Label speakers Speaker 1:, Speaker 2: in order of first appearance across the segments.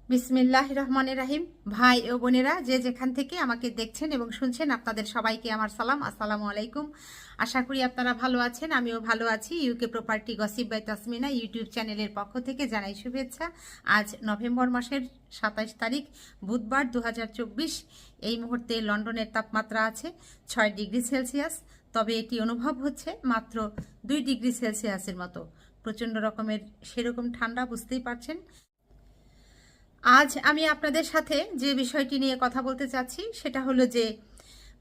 Speaker 1: বিসমিল্লাহির রহমানির রহিম। ভাই ও বোনেরা যে যেখান থেকে আমাকে দেখছেন এবং শুনছেন, আপনাদের সবাইকে আমার সালাম, আসসালামু আলাইকুম। আশা করি আপনারা ভালো আছেন, আমিও ভালো আছি। UK property gossip by Tasmina YouTube চ্যানেলের পক্ষ থেকে জানাই শুভেচ্ছা। আজ নভেম্বর মাসের 27 তারিখ বুধবার 2024। এই মুহূর্তে লন্ডনের তাপমাত্রা আছে 6 ডিগ্রি সেলসিয়াস, তবে এটি অনুভব হচ্ছে মাত্র 2 ডিগ্রি সেলসিয়াসের মতো। প্রচণ্ড রকমের সেরকম ঠান্ডা, বুঝতেই পারছেন। আজ আমি আপনাদের সাথে যে বিষয়টি নিয়ে কথা বলতে চাচ্ছি সেটা হলো যে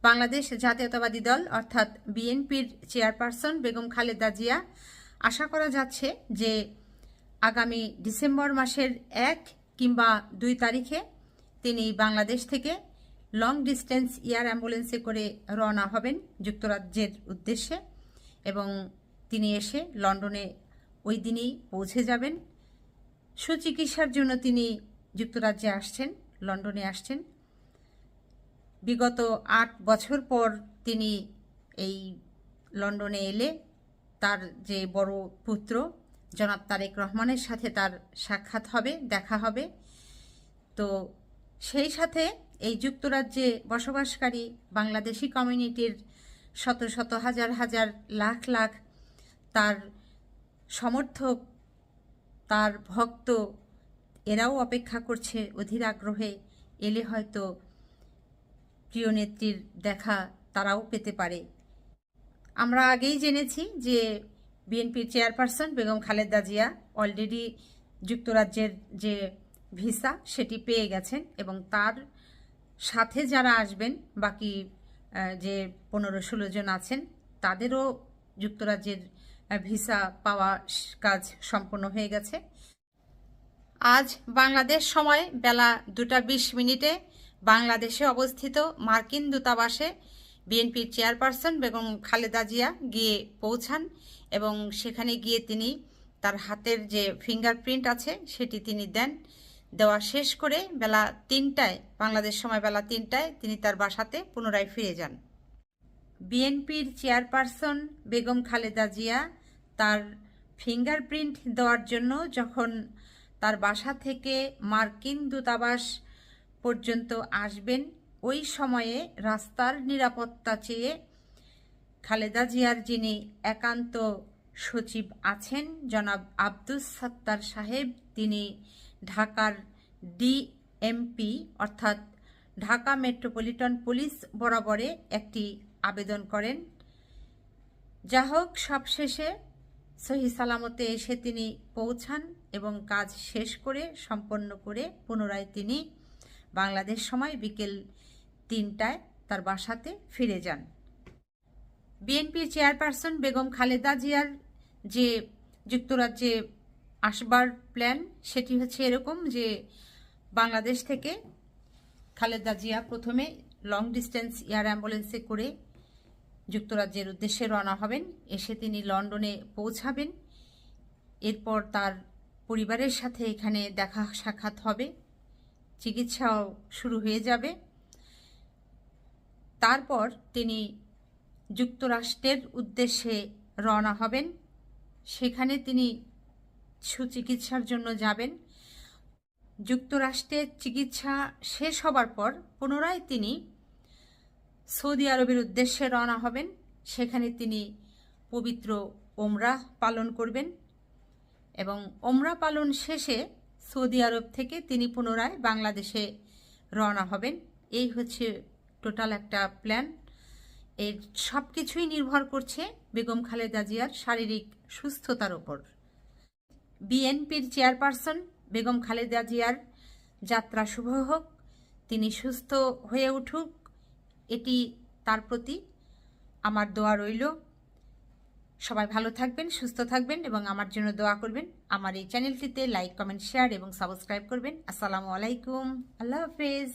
Speaker 1: বাংলাদেশ জাতীয়তাবাদী দল অর্থাৎ বিএনপির চেয়ারপারসন বেগম খালেদা জিয়া আশা করা যাচ্ছে যে আগামী ডিসেম্বর মাসের 1 কিংবা 2 তারিখে তিনি বাংলাদেশ থেকে লং ডিস্টেন্স এয়ার অ্যাম্বুলেন্সে করে রওনা হবেন যুক্তরাজ্যের উদ্দেশ্যে, এবং তিনি এসে লন্ডনে ওই দিনই পৌঁছে যাবেন। সুচিকিৎসার জন্য তিনি যুক্তরাজ্যে আসছেন, লন্ডনে আসছেন। বিগত 8 বছর পর তিনি এই লন্ডনে এলে তার যে বড় পুত্র জনাব তারেক রহমানের সাথে তার সাক্ষাৎ হবে, দেখা হবে। তো সেই সাথে এই যুক্তরাজ্যে বসবাসকারী বাংলাদেশি কমিউনিটির শত শত হাজার হাজার লাখ লাখ তার সমর্থক, তার ভক্ত, এরাও অপেক্ষা করছে অধীর আগ্রহে। এলে হয়তো প্রিয় নেত্রীর দেখা তারাও পেতে পারে। আমরা আগেই জেনেছি যে বিএনপির চেয়ারপারসন বেগম খালেদা জিয়া অলরেডি যুক্তরাজ্যের যে ভিসা সেটি পেয়ে গেছেন, এবং তার সাথে যারা আসবেন বাকি যে 15-16 জন আছেন তাদেরও যুক্তরাজ্যের ভিসা পাওয়া কাজ সম্পন্ন হয়ে গেছে। আজ বাংলাদেশ সময় বেলা 2:20 বাংলাদেশে অবস্থিত মার্কিন দূতাবাসে বিএনপির চেয়ারপারসন বেগম খালেদা জিয়া গিয়ে পৌঁছান, এবং সেখানে গিয়ে তিনি তার হাতের যে ফিঙ্গারপ্রিন্ট আছে সেটি তিনি দেন। দেওয়া শেষ করে বেলা 3টায়, বাংলাদেশ সময় বেলা 3টায় তিনি তার বাসাতে পুনরায় ফিরে যান। বিএনপির চেয়ারপারসন বেগম খালেদা জিয়া তার ফিঙ্গারপ্রিন্ট দেওয়ার জন্য যখন তার বাসা থেকে মার্কিন দূতাবাস পর্যন্ত আসবেন, ওই সময়ে রাস্তার নিরাপত্তা চেয়ে খালেদা জিয়ার যিনি একান্ত সচিব আছেন জনাব আব্দুস সাত্তার সাহেব, তিনি ঢাকার ডিএমপি অর্থাৎ ঢাকা মেট্রোপলিটন পুলিশ বরাবরে একটি আবেদন করেন। যা হোক, সবশেষে সহি সালামতে এসে তিনি পৌঁছান এবং কাজ শেষ করে সম্পন্ন করে পুনরায় তিনি বাংলাদেশ সময় বিকেল 3টায় তার বাসাতে ফিরে যান। বিএনপির চেয়ারপারসন বেগম খালেদা জিয়ার যে যুক্তরাজ্যে আসবার প্ল্যান সেটি হচ্ছে এরকম যে বাংলাদেশ থেকে খালেদা জিয়া প্রথমে লং ডিস্টেন্স এয়ার অ্যাম্বুলেন্সে করে যুক্তরাজ্যের উদ্দেশ্যে রওনা হবেন। এসে তিনি লন্ডনে পৌঁছাবেন। এরপর তার পরিবারের সাথে এখানে দেখা সাক্ষাৎ হবে, চিকিৎসাও শুরু হয়ে যাবে। তারপর তিনি যুক্তরাষ্ট্রের উদ্দেশ্যে রওনা হবেন। সেখানে তিনি সুচিকিৎসার জন্য যাবেন। যুক্তরাষ্ট্রের চিকিৎসা শেষ হবার পর পুনরায় তিনি সৌদি আরবের উদ্দেশ্যে রওনা হবেন। সেখানে তিনি পবিত্র ওমরাহ পালন করবেন, এবং ওমরাহ পালন শেষে সৌদি আরব থেকে তিনি পুনরায় বাংলাদেশে রওনা হবেন। এই হচ্ছে টোটাল একটা প্ল্যান। এর সব কিছুই নির্ভর করছে বেগম খালেদা জিয়ার শারীরিক সুস্থতার ওপর। বিএনপির চেয়ারপারসন বেগম খালেদা জিয়ার যাত্রা শুভ হোক, তিনি সুস্থ হয়ে উঠুক, এটি তার প্রতি আমার দোয়া রইল। সবাই ভালো থাকবেন, সুস্থ থাকবেন এবং আমার জন্য দোয়া করবেন। আমার এই চ্যানেলটিতে লাইক, কমেন্ট, শেয়ার এবং সাবস্ক্রাইব করবেন। আসসালামু আলাইকুম, আল্লাহ হাফেজ।